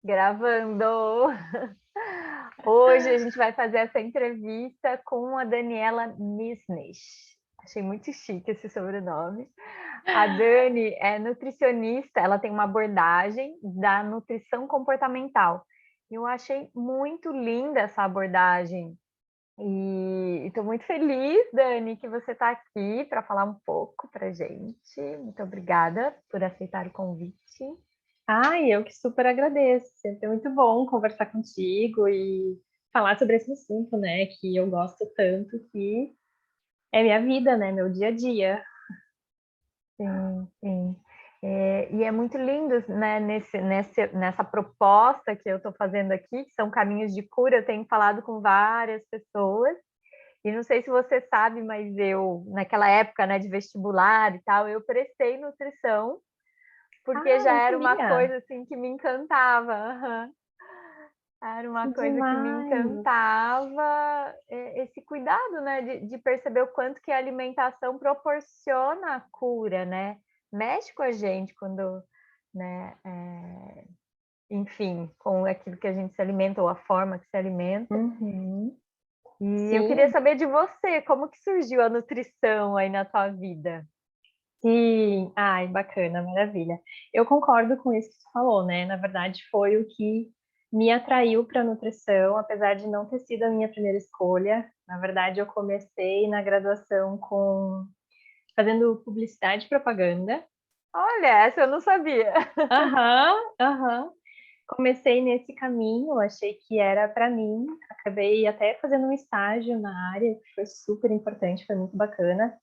Gravando! Hoje a gente vai fazer essa entrevista com a Daniela Misnes. Achei muito chique esse sobrenome. A Dani é nutricionista, ela tem uma abordagem da nutrição comportamental. Eu achei muito linda essa abordagem. E estou muito feliz, Dani, que você está aqui para falar um pouco para gente. Muito obrigada por aceitar o convite. Ai, eu que super agradeço. Sempre é muito bom conversar contigo e falar sobre esse assunto, né? Que eu gosto tanto, que é minha vida, né? Meu dia a dia. Sim, sim. E é muito lindo, né, nessa proposta que eu estou fazendo aqui, que são caminhos de cura. Eu tenho falado com várias pessoas, e não sei se você sabe, mas eu, naquela época, né, de vestibular e tal, eu prestei nutrição, porque Ah, já não era uma sabia. coisa assim que me encantava. Aham. Era uma Que coisa que me demais. encantava, esse cuidado, né, de perceber o quanto que a alimentação proporciona a cura, né? Mexe com a gente quando, né, enfim, com aquilo que a gente se alimenta ou a forma que se alimenta. Uhum. E eu queria Sim, saber de você, como que surgiu a nutrição aí na tua vida? sim. Ai, bacana, maravilha. Eu concordo com isso que tu falou, né? Na verdade, foi o que me atraiu para a nutrição, apesar de não ter sido a minha primeira escolha. Na verdade, eu comecei na graduação fazendo publicidade e propaganda. Olha, essa eu não sabia. Aham, aham. Comecei nesse caminho, achei que era para mim. Acabei até fazendo um estágio na área, que foi super importante, foi muito bacana.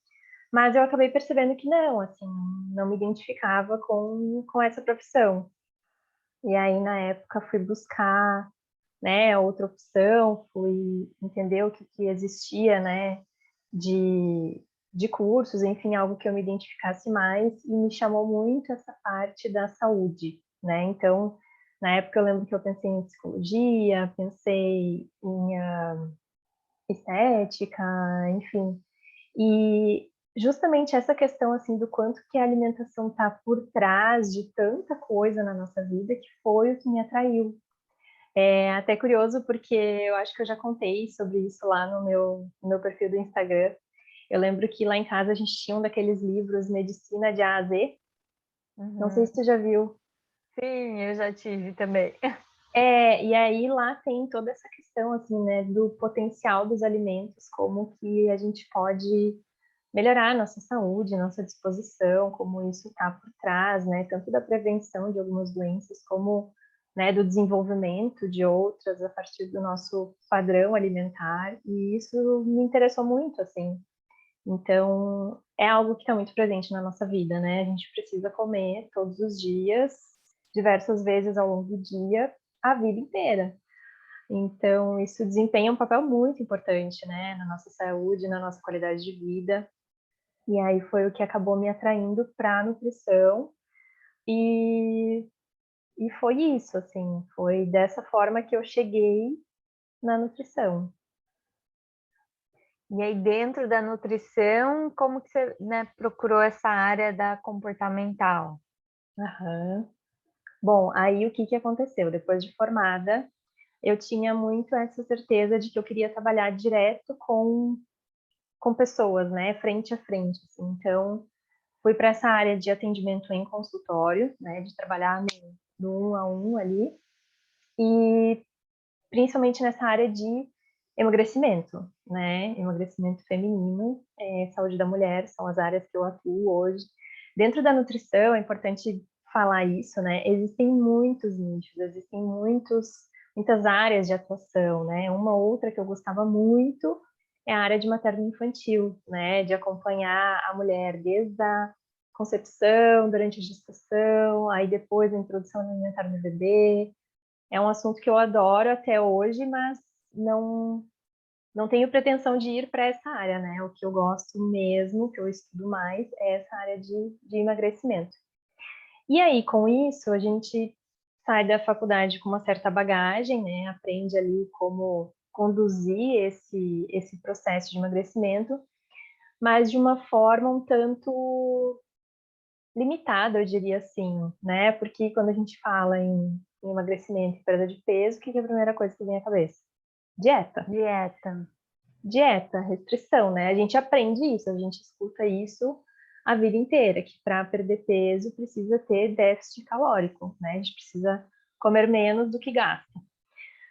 Mas eu acabei percebendo que não, assim, não me identificava com essa profissão. E aí, na época, fui buscar, né, outra opção, fui entender o que existia, né, de cursos, enfim, algo que eu me identificasse mais, e me chamou muito essa parte da saúde, né? Então, na época eu lembro que eu pensei em psicologia, pensei em estética, enfim. E justamente essa questão assim do quanto que a alimentação está por trás de tanta coisa na nossa vida que foi o que me atraiu. É até curioso porque eu acho que eu já contei sobre isso lá no meu perfil do Instagram. Eu lembro que lá em casa a gente tinha um daqueles livros Medicina de A a Z. Não sei Uhum. se tu já viu. Sim, eu já tive também. E aí lá tem toda essa questão assim, né, do potencial dos alimentos, como que a gente pode melhorar a nossa saúde, nossa disposição, como isso está por trás, né, tanto da prevenção de algumas doenças, como, né, do desenvolvimento de outras a partir do nosso padrão alimentar, e isso me interessou muito, assim. Então, é algo que está muito presente na nossa vida, né? A gente precisa comer todos os dias, diversas vezes ao longo do dia, a vida inteira. Então, isso desempenha um papel muito importante, né, na nossa saúde, na nossa qualidade de vida. E aí foi o que acabou me atraindo para a nutrição e, e foi isso, assim, foi dessa forma que eu cheguei na nutrição. E aí, dentro da nutrição, como que você, né, procurou essa área da comportamental? Aham. Bom, aí o que que aconteceu? Depois de formada, eu tinha muito essa certeza de que eu queria trabalhar direto com pessoas, né, frente a frente, assim. Então, fui para essa área de atendimento em consultório, né, de trabalhar no 1 a 1 ali, e principalmente nessa área de emagrecimento, né? Emagrecimento feminino, saúde da mulher, são as áreas que eu atuo hoje. Dentro da nutrição, é importante falar isso, né? Existem muitos nichos, existem muitas áreas de atuação, né? Uma outra que eu gostava muito é a área de materno-infantil, né? De acompanhar a mulher desde a concepção, durante a gestação, aí depois a introdução alimentar no bebê, é um assunto que eu adoro até hoje, mas não não tenho pretensão de ir para essa área, né? O que eu gosto mesmo, o que eu estudo mais, é essa área de emagrecimento. E aí, com isso, a gente sai da faculdade com uma certa bagagem, né? Aprende ali como conduzir esse processo de emagrecimento, mas de uma forma um tanto limitada, eu diria assim, né? Porque quando a gente fala em em emagrecimento e perda de peso, o que é a primeira coisa que vem à cabeça? Dieta. Dieta. Dieta, restrição, né? A gente aprende isso, a gente escuta isso a vida inteira, que para perder peso precisa ter déficit calórico, né? A gente precisa comer menos do que gasta.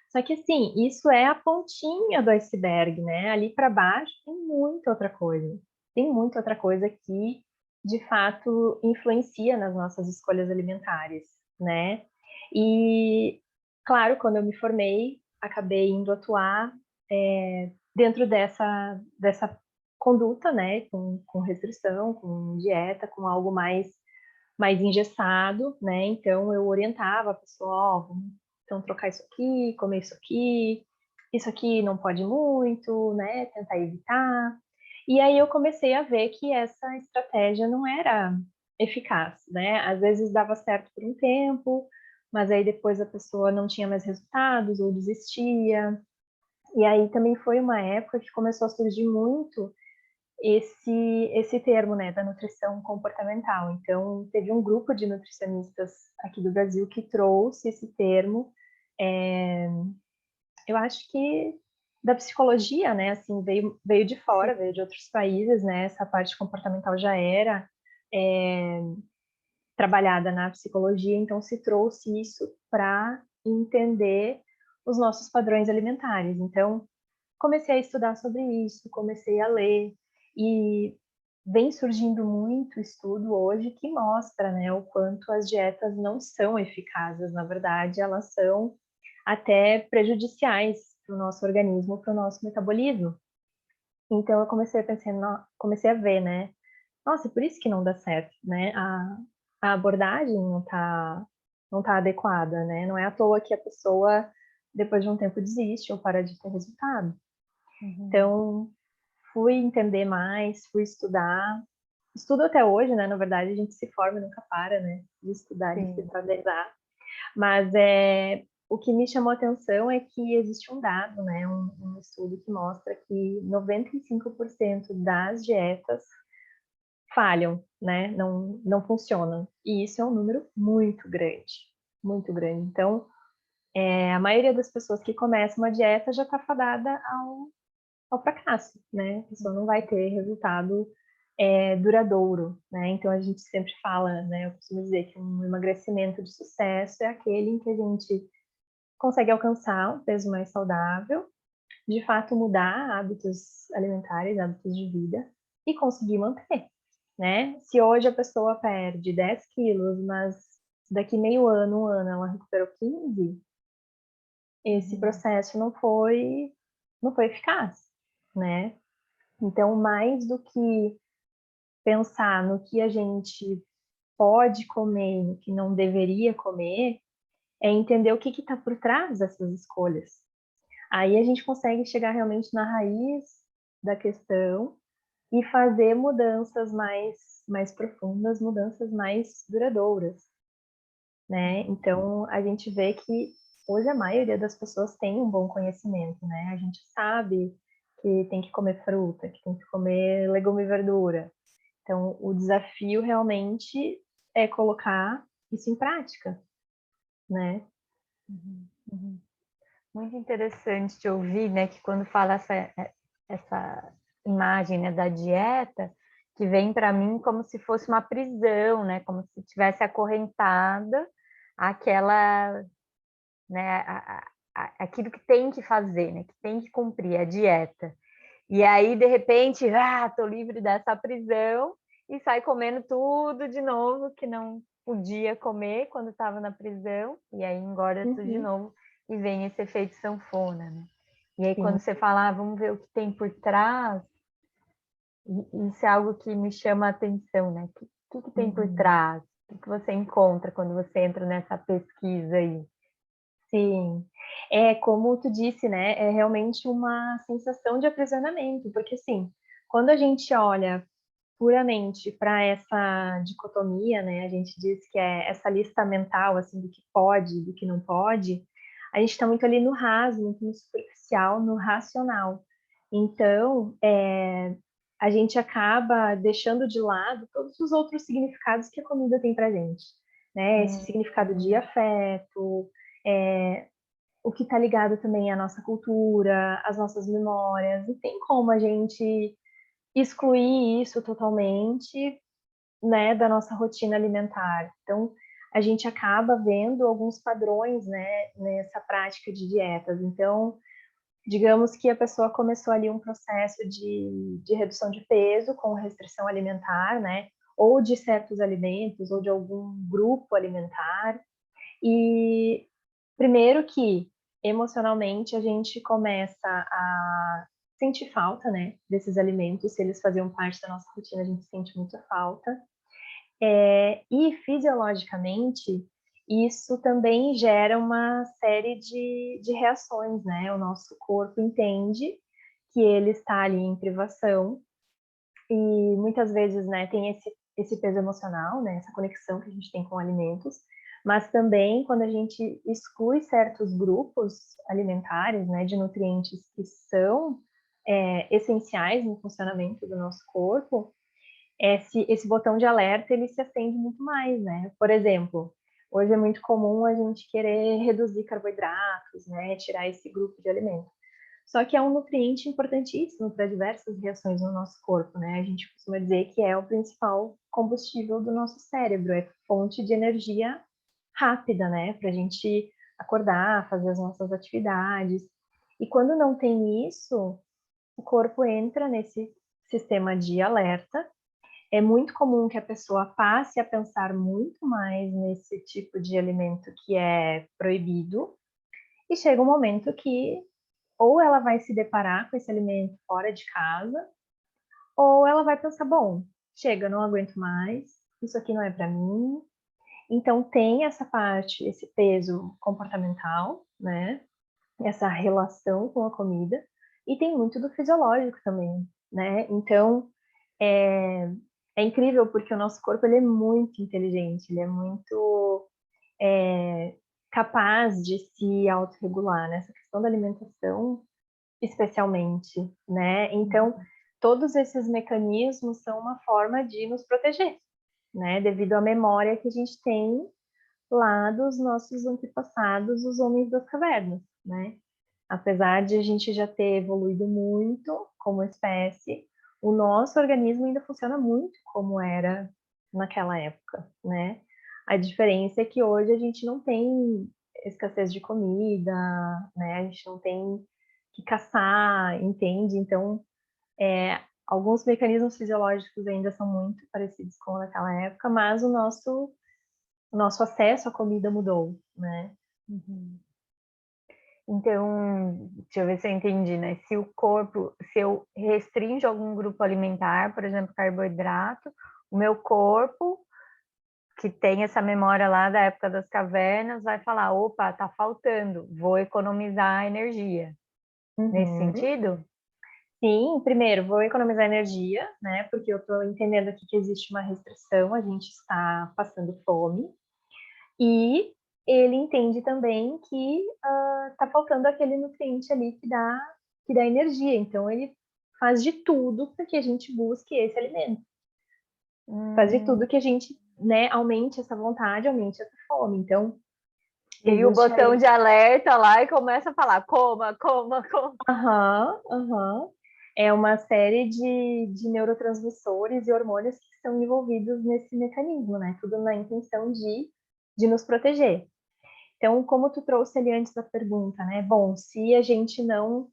Só que assim, isso é a pontinha do iceberg, né? Ali para baixo tem muita outra coisa. Tem muita outra coisa que, de fato, influencia nas nossas escolhas alimentares, né? E, claro, quando eu me formei, acabei indo atuar dentro dessa conduta, né? Com restrição, com dieta, com algo mais engessado, né? Então eu orientava a pessoa, ó, vamos então trocar isso aqui não pode muito, né? Tentar evitar. E aí eu comecei a ver que essa estratégia não era eficaz, né? Às vezes dava certo por um tempo, mas aí depois a pessoa não tinha mais resultados ou desistia. E aí também foi uma época que começou a surgir muito esse termo, né, da nutrição comportamental. Então, teve um grupo de nutricionistas aqui do Brasil que trouxe esse termo, eu acho que da psicologia, né, assim, veio de fora, Sim. veio de outros países, né, essa parte comportamental já era trabalhada na psicologia, então se trouxe isso para entender os nossos padrões alimentares. Então, comecei a estudar sobre isso, comecei a ler e vem surgindo muito estudo hoje que mostra, né, o quanto as dietas não são eficazes, na verdade, elas são até prejudiciais para o nosso organismo, para o nosso metabolismo. Então eu comecei a pensar, comecei a ver, né, nossa, por isso que não dá certo, né, a abordagem não tá adequada, né, não é à toa que a pessoa depois de um tempo desiste ou para de ter resultado. Uhum. Então, fui entender mais, fui estudar. Estudo até hoje, né? Na verdade, a gente se forma e nunca para, né? De estudar, de se Sim. atualizar. Mas o que me chamou a atenção é que existe um dado, né? Um estudo que mostra que 95% das dietas falham, né? Não funcionam. E isso é um número muito grande, muito grande. Então, a maioria das pessoas que começam uma dieta já está fadada ao fracasso, né? A pessoa não vai ter resultado duradouro, né? Então a gente sempre fala, né? Eu costumo dizer que um emagrecimento de sucesso é aquele em que a gente consegue alcançar um peso mais saudável, de fato mudar hábitos alimentares, hábitos de vida e conseguir manter, né? Se hoje a pessoa perde 10 quilos, mas daqui meio ano, um ano, ela recuperou 15, esse Uhum. processo não foi eficaz, né? Então, mais do que pensar no que a gente pode comer, no que não deveria comer, é entender o que está por trás dessas escolhas. Aí a gente consegue chegar realmente na raiz da questão e fazer mudanças mais profundas, mudanças mais duradouras, né? Então, a gente vê que hoje a maioria das pessoas tem um bom conhecimento, né? A gente sabe que tem que comer fruta, que tem que comer legume e verdura. Então, o desafio realmente é colocar isso em prática, né? Uhum. Uhum. Muito interessante te ouvir, né, que quando fala essa imagem, né, da dieta, que vem para mim como se fosse uma prisão, né, como se tivesse acorrentada aquela, né, aquilo que tem que fazer, né, que tem que cumprir, a dieta. E aí, de repente, tô livre dessa prisão e sai comendo tudo de novo que não podia comer quando estava na prisão, e aí engorda tudo de Uhum, novo e vem esse efeito sanfona, né? E aí, sim. quando você fala, vamos ver o que tem por trás, isso é algo que me chama a atenção, né? O que tem por Uhum. trás? O que você encontra quando você entra nessa pesquisa aí? Sim. É como tu disse, né? É realmente uma sensação de aprisionamento, porque assim, quando a gente olha puramente para essa dicotomia, né? A gente diz que é essa lista mental, assim, do que pode, do que não pode. A gente está muito ali no raso, muito no superficial, no racional. Então, a gente acaba deixando de lado todos os outros significados que a comida tem para gente, né? Esse significado de afeto, o que está ligado também à nossa cultura, às nossas memórias. Não tem como a gente excluir isso totalmente, né, da nossa rotina alimentar. Então, a gente acaba vendo alguns padrões, né, nessa prática de dietas. Então, digamos que a pessoa começou ali um processo de redução de peso com restrição alimentar, né, ou de certos alimentos, ou de algum grupo alimentar. E primeiro que emocionalmente a gente começa a sentir falta, né, desses alimentos, se eles faziam parte da nossa rotina, a gente sente muita falta. E fisiologicamente, isso também gera uma série de reações, né? O nosso corpo entende que ele está ali em privação e muitas vezes, né, tem esse peso emocional, né, essa conexão que a gente tem com alimentos, mas também quando a gente exclui certos grupos alimentares, né, de nutrientes que são essenciais no funcionamento do nosso corpo, esse botão de alerta ele se acende muito mais, né? Por exemplo, hoje é muito comum a gente querer reduzir carboidratos, né? Tirar esse grupo de alimentos. Só que é um nutriente importantíssimo para diversas reações no nosso corpo, né? A gente costuma dizer que é o principal combustível do nosso cérebro, é fonte de energia rápida, né? Para a gente acordar, fazer as nossas atividades. E quando não tem isso, o corpo entra nesse sistema de alerta. É muito comum que a pessoa passe a pensar muito mais nesse tipo de alimento que é proibido, e chega um momento que ou ela vai se deparar com esse alimento fora de casa, ou ela vai pensar, bom, chega, não aguento mais, isso aqui não é para mim. Então tem essa parte, esse peso comportamental, né? Essa relação com a comida, e tem muito do fisiológico também, né? Então, é, é incrível porque o nosso corpo ele é muito inteligente, ele é muito capaz de se autorregular nessa questão da alimentação, especialmente, né? Então, todos esses mecanismos são uma forma de nos proteger, né? Devido à memória que a gente tem lá dos nossos antepassados, os homens das cavernas, né? Apesar de a gente já ter evoluído muito como espécie, o nosso organismo ainda funciona muito como era naquela época, né? A diferença é que hoje a gente não tem escassez de comida, né? A gente não tem que caçar, entende? Então, alguns mecanismos fisiológicos ainda são muito parecidos com naquela época, mas o nosso acesso à comida mudou, né? Uhum. Então, deixa eu ver se eu entendi, né? Se eu restringo algum grupo alimentar, por exemplo, carboidrato, o meu corpo, que tem essa memória lá da época das cavernas, vai falar, opa, tá faltando, vou economizar energia. Nesse Uhum. sentido? Sim, primeiro, vou economizar energia, né? Porque eu estou entendendo aqui que existe uma restrição, a gente está passando fome. E ele entende também que está faltando aquele nutriente ali que dá energia. Então, ele faz de tudo para que a gente busque esse alimento. Faz de Hum, tudo que a gente, né, aumente essa vontade, aumente essa fome. Então, liga o existe botão aí. de alerta lá e começa a falar, coma, coma, coma. Aham, aham. É uma série de neurotransmissores e hormônios que estão envolvidos nesse mecanismo, né? Tudo na intenção de nos proteger. Então, como tu trouxe ali antes da pergunta, né? Bom, se a gente não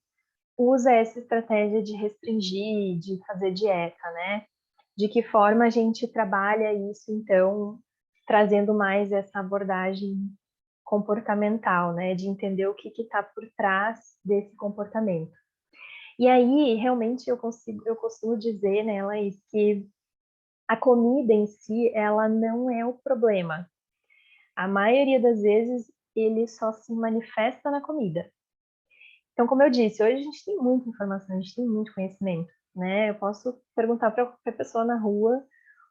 usa essa estratégia de restringir, de fazer dieta, né? De que forma a gente trabalha isso, então, trazendo mais essa abordagem comportamental, né? De entender o que está por trás desse comportamento. E aí, realmente, eu costumo dizer, né, Laís, que a comida em si, ela não é o problema. A maioria das vezes, ele só se manifesta na comida. Então, como eu disse, hoje a gente tem muita informação, a gente tem muito conhecimento, né? Eu posso perguntar para qualquer pessoa na rua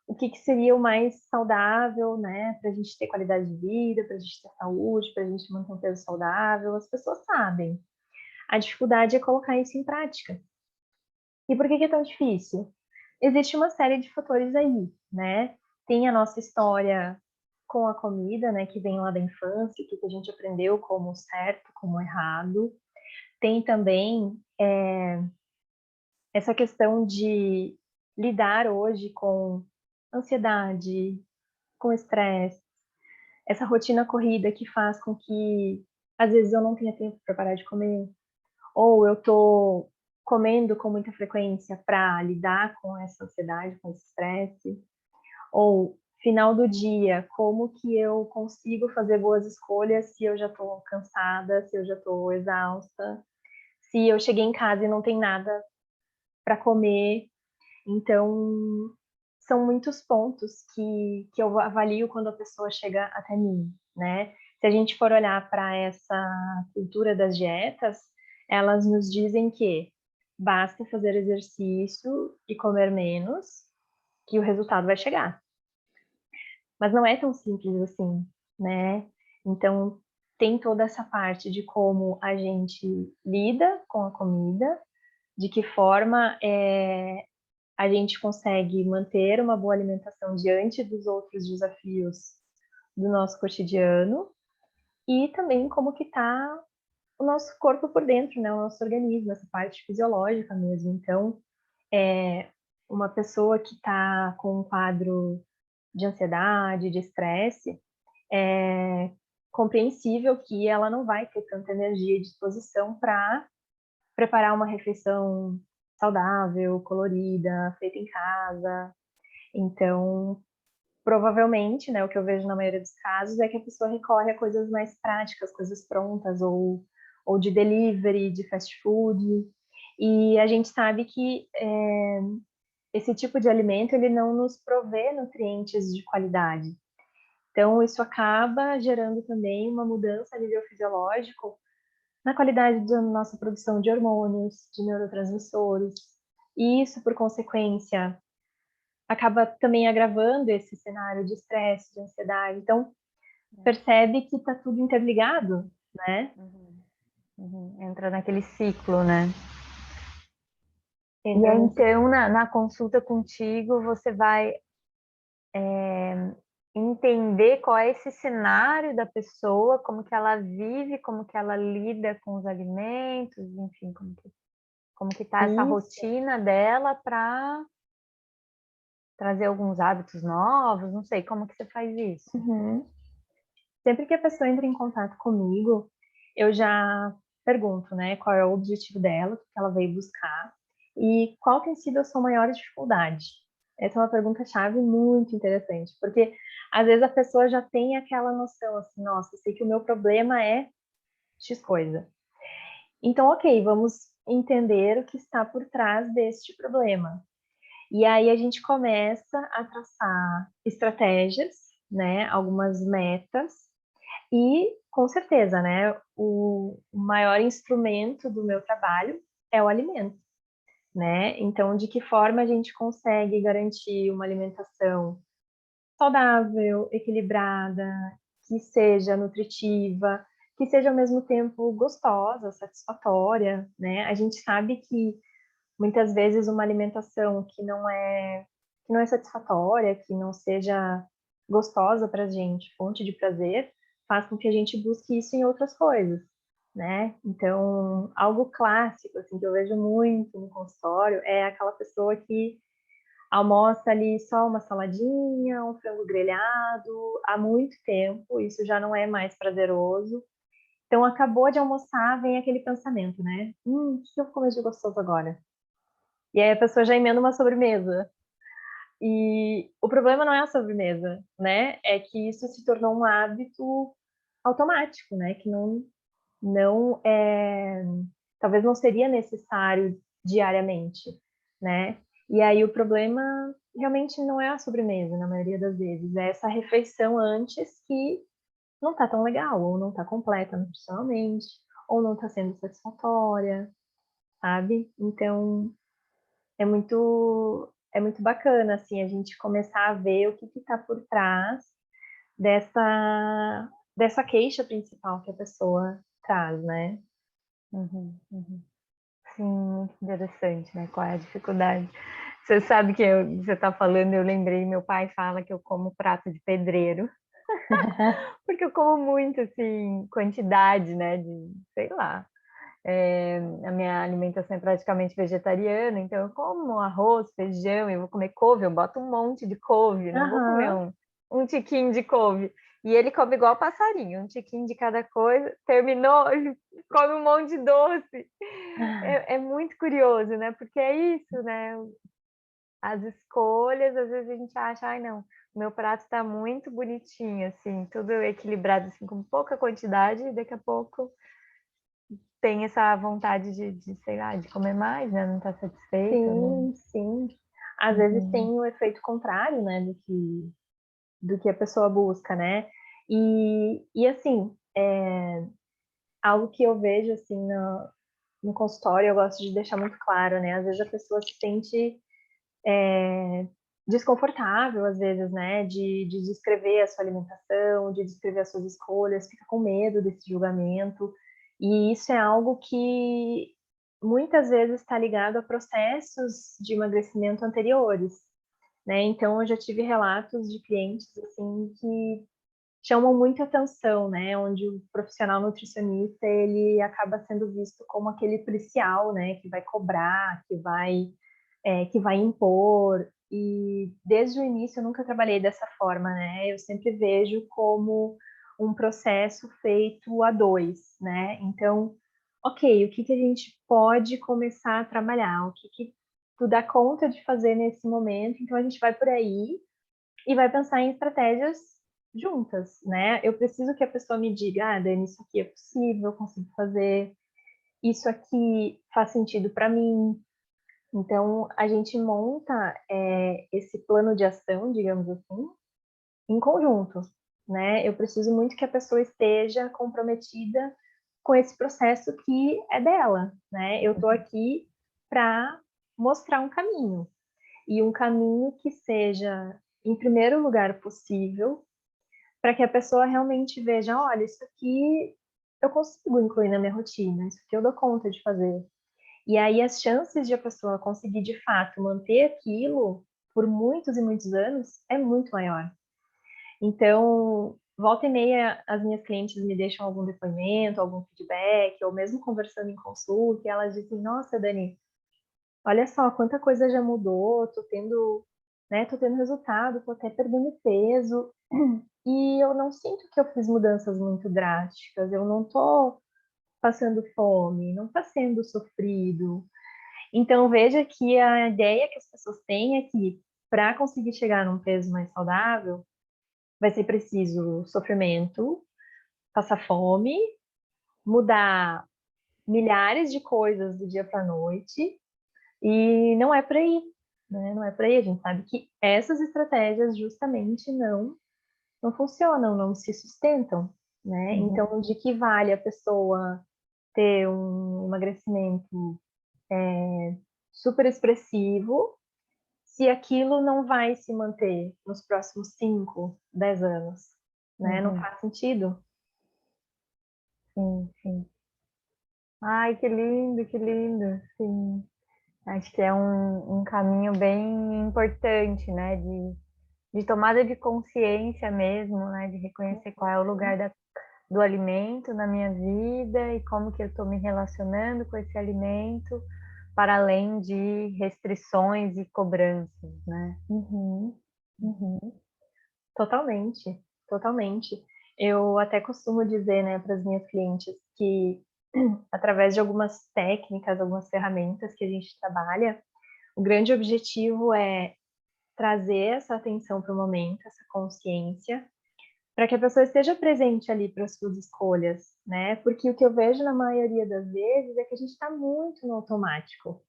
o que seria o mais saudável, né? Para a gente ter qualidade de vida, para a gente ter saúde, para a gente manter um peso saudável. As pessoas sabem. A dificuldade é colocar isso em prática. E por que é tão difícil? Existe uma série de fatores aí, né? Tem a nossa história com a comida, né, que vem lá da infância, o que a gente aprendeu como certo, como errado. Tem também essa questão de lidar hoje com ansiedade, com estresse, essa rotina corrida que faz com que às vezes eu não tenha tempo para parar de comer, ou eu tô comendo com muita frequência para lidar com essa ansiedade, com esse estresse, ou final do dia, como que eu consigo fazer boas escolhas se eu já estou cansada, se eu já estou exausta, se eu cheguei em casa e não tem nada para comer. Então, são muitos pontos que eu avalio quando a pessoa chega até mim, né? Se a gente for olhar para essa cultura das dietas, elas nos dizem que basta fazer exercício e comer menos, que o resultado vai chegar. Mas não é tão simples assim, né? Então, tem toda essa parte de como a gente lida com a comida, de que forma a gente consegue manter uma boa alimentação diante dos outros desafios do nosso cotidiano e também como que está o nosso corpo por dentro, né? O nosso organismo, essa parte fisiológica mesmo. Então, uma pessoa que está com um quadro de ansiedade, de estresse, é compreensível que ela não vai ter tanta energia e disposição para preparar uma refeição saudável, colorida, feita em casa. Então, provavelmente, né, o que eu vejo na maioria dos casos é que a pessoa recorre a coisas mais práticas, coisas prontas, ou de delivery, de fast food. E a gente sabe que esse tipo de alimento ele não nos provê nutrientes de qualidade. Então, isso acaba gerando também uma mudança a nível fisiológico na qualidade da nossa produção de hormônios, de neurotransmissores. E isso, por consequência, acaba também agravando esse cenário de estresse, de ansiedade. Então, percebe que está tudo interligado, né? Entra naquele ciclo, né? E Entra aí, nesse... então, na consulta contigo, você vai entender qual é esse cenário da pessoa, como que ela vive, como que ela lida com os alimentos, enfim, como que tá essa Isso. rotina dela para trazer alguns hábitos novos, não sei, como que você faz isso? Uhum. Sempre que a pessoa entra em contato comigo, eu já pergunto, né, qual é o objetivo dela, o que ela veio buscar e qual tem sido a sua maior dificuldade. Essa é uma pergunta-chave muito interessante, porque às vezes a pessoa já tem aquela noção assim, nossa, eu sei que o meu problema é X coisa. Então, ok, vamos entender o que está por trás deste problema. E aí a gente começa a traçar estratégias, né, algumas metas e, com certeza, né, o maior instrumento do meu trabalho é o alimento, né? Então, de que forma a gente consegue garantir uma alimentação saudável, equilibrada, que seja nutritiva, que seja ao mesmo tempo gostosa, satisfatória, né? A gente sabe que muitas vezes uma alimentação que não é satisfatória, que não seja gostosa para a gente, fonte de prazer, faz com que a gente busque isso em outras coisas, né? Então, algo clássico, assim, que eu vejo muito no consultório é aquela pessoa que almoça ali só uma saladinha, um frango grelhado, há muito tempo, isso já não é mais prazeroso. Então, acabou de almoçar, vem aquele pensamento, né? O que eu vou comer de gostoso agora? E aí a pessoa já emenda uma sobremesa. E o problema não é a sobremesa, né? É que isso se tornou um hábito automático, né? Que não é, talvez não seria necessário diariamente, né? E aí o problema realmente não é a sobremesa, na maioria das vezes, é essa refeição antes que não tá tão legal, ou não tá completa nutricionalmente, ou não tá sendo satisfatória, sabe? Então, é muito bacana, assim, a gente começar a ver o que está por trás dessa queixa principal que a pessoa traz, né? Sim, muito interessante, né? Qual é a dificuldade? Você sabe que você está falando, eu lembrei, meu pai fala que eu como prato de pedreiro. porque eu como muito, assim, quantidade, né, de sei lá. A minha alimentação é praticamente vegetariana, então eu como arroz, feijão, eu vou comer couve, eu boto um monte de couve, não vou comer Aham. um tiquinho de couve. E ele come igual passarinho, um tiquinho de cada coisa, terminou, ele come um monte de doce. É muito curioso, né, porque é isso, né, as escolhas, às vezes a gente acha: "Ai não, o meu prato está muito bonitinho, assim, tudo equilibrado, assim, com pouca quantidade", e daqui a pouco tem essa vontade de, sei lá, de comer mais, né, não tá satisfeito, não. Sim, sim. Às vezes tem Uhum. o efeito contrário, né, do que a pessoa busca, né. E assim, algo que eu vejo, assim, no consultório, eu gosto de deixar muito claro, né, às vezes a pessoa se sente desconfortável, às vezes, né, de descrever a sua alimentação, de descrever as suas escolhas, fica com medo desse julgamento. E isso é algo que muitas vezes está ligado a processos de emagrecimento anteriores, né. Então eu já tive relatos de clientes, assim, que chamam muita atenção, né, onde o profissional nutricionista, ele acaba sendo visto como aquele policial, né, que vai cobrar, que vai impor. E desde o início eu nunca trabalhei dessa forma, né, eu sempre vejo como um processo feito a 2, né. Então, ok, o que que a gente pode começar a trabalhar? O que que tu dá conta de fazer nesse momento? Então a gente vai por aí e vai pensar em estratégias juntas, né. Eu preciso que a pessoa me diga: "Ah, Dani, isso aqui é possível, eu consigo fazer, isso aqui faz sentido para mim". Então a gente monta, esse plano de ação, digamos assim, em conjunto, né. Eu preciso muito que a pessoa esteja comprometida com esse processo que é dela, né. Eu estou aqui para mostrar um caminho, e um caminho que seja, em primeiro lugar, possível, para que a pessoa realmente veja: "Olha, isso aqui eu consigo incluir na minha rotina, isso aqui eu dou conta de fazer". E aí as chances de a pessoa conseguir, de fato, manter aquilo por muitos e muitos anos é muito maior. Então, volta e meia, as minhas clientes me deixam algum depoimento, algum feedback, ou mesmo conversando em consulta, e elas dizem: "Nossa, Dani, olha só quanta coisa já mudou, tô tendo, né, tô tendo resultado, tô até perdendo peso, e eu não sinto que eu fiz mudanças muito drásticas, eu não tô passando fome, não tá sendo sofrido". Então veja que a ideia que as pessoas têm é que, para conseguir chegar num peso mais saudável, vai ser preciso sofrimento, passar fome, mudar milhares de coisas do dia para a noite, e não é por aí, né, não é por aí. A gente sabe que essas estratégias justamente não funcionam, não se sustentam, né. Uhum. Então de que vale a pessoa ter um emagrecimento super expressivo, se aquilo não vai se manter nos próximos 5, 10 anos, né, não Uhum. faz sentido. Sim, sim. Ai, que lindo, que lindo. Sim. Acho que é um caminho bem importante, né, de tomada de consciência mesmo, né, de reconhecer qual é o lugar do alimento na minha vida e como que eu estou me relacionando com esse alimento, para além de restrições e cobranças, né. Uhum, uhum. Totalmente, totalmente. Eu até costumo dizer, né, para as minhas clientes que, através de algumas técnicas, algumas ferramentas que a gente trabalha, o grande objetivo é trazer essa atenção para o momento, essa consciência, para que a pessoa esteja presente ali para as suas escolhas, né, porque o que eu vejo na maioria das vezes é que a gente está muito no automático.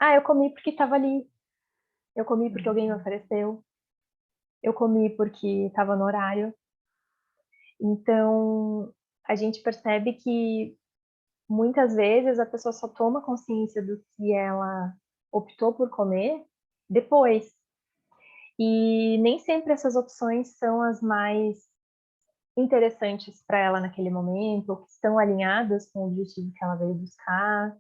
"Ah, eu comi porque estava ali, eu comi porque alguém me Uhum. ofereceu, eu comi porque estava no horário". Então, a gente percebe que muitas vezes a pessoa só toma consciência do que ela optou por comer depois. E nem sempre essas opções são as mais interessantes para ela naquele momento, ou que estão alinhadas com o objetivo que ela veio buscar.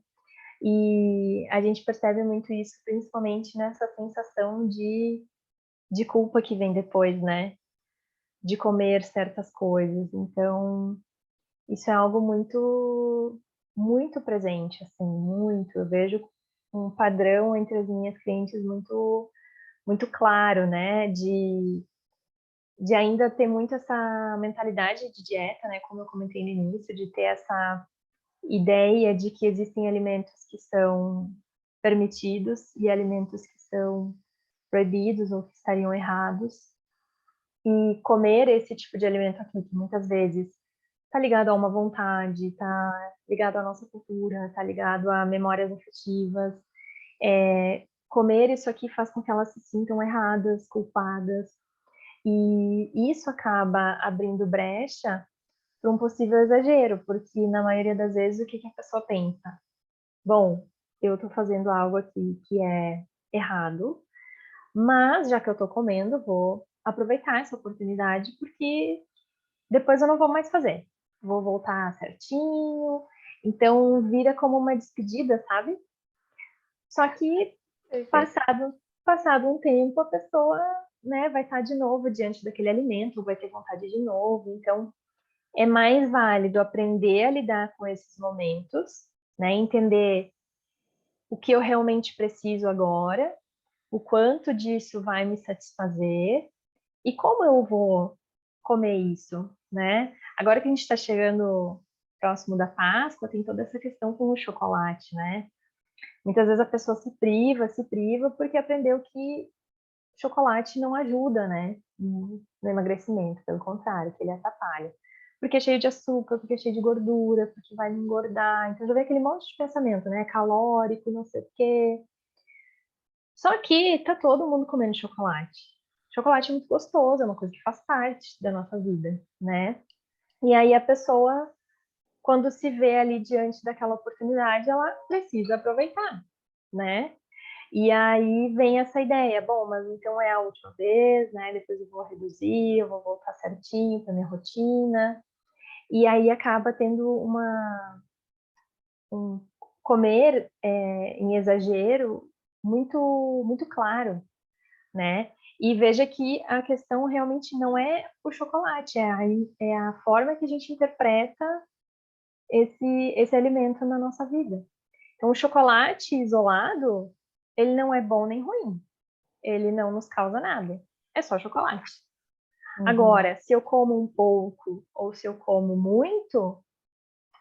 E a gente percebe muito isso, principalmente nessa sensação de culpa que vem depois, né? de comer certas coisas. Então, isso é algo muito, muito presente, assim, muito. Eu vejo um padrão entre as minhas clientes muito, muito claro, né? De ainda ter muito essa mentalidade de dieta, né? Como eu comentei no início, de ter essa ideia de que existem alimentos que são permitidos e alimentos que são proibidos ou que estariam errados. E comer esse tipo de alimento aqui, que muitas vezes está ligado a uma vontade, está ligado à nossa cultura, está ligado a memórias afetivas. Comer isso aqui faz com que elas se sintam erradas, culpadas, e isso acaba abrindo brecha para um possível exagero, porque na maioria das vezes o que a pessoa pensa? Bom, eu estou fazendo algo aqui que é errado, mas já que eu estou comendo, vou aproveitar essa oportunidade, porque depois eu não vou mais fazer. Vou voltar certinho. Então vira como uma despedida, sabe? Só que passado um tempo, a pessoa, né, vai estar de novo diante daquele alimento, vai ter vontade de novo. Então é mais válido aprender a lidar com esses momentos, né? Entender o que eu realmente preciso agora, o quanto disso vai me satisfazer e como eu vou comer isso, né? Agora que a gente está chegando próximo da Páscoa, tem toda essa questão com o chocolate, né? Muitas vezes a pessoa se priva porque aprendeu que chocolate não ajuda, né? No emagrecimento, pelo contrário, que ele atrapalha. Porque é cheio de açúcar, porque é cheio de gordura, porque vai me engordar. Então já vem aquele monte de pensamento, né? Calórico, não sei o quê. Só que tá todo mundo comendo chocolate. Chocolate é muito gostoso, é uma coisa que faz parte da nossa vida, né? E aí a pessoa, quando se vê ali diante daquela oportunidade, ela precisa aproveitar, né? E aí vem essa ideia, bom, mas então é a última vez, né? Depois eu vou reduzir, eu vou voltar certinho para minha rotina. E aí acaba tendo um comer em exagero muito, muito claro, né? E veja que a questão realmente não é o chocolate, é a forma que a gente interpreta esse alimento na nossa vida. Então, o chocolate isolado, ele não é bom nem ruim. Ele não nos causa nada. É só chocolate. Uhum. Agora, se eu como um pouco ou se eu como muito,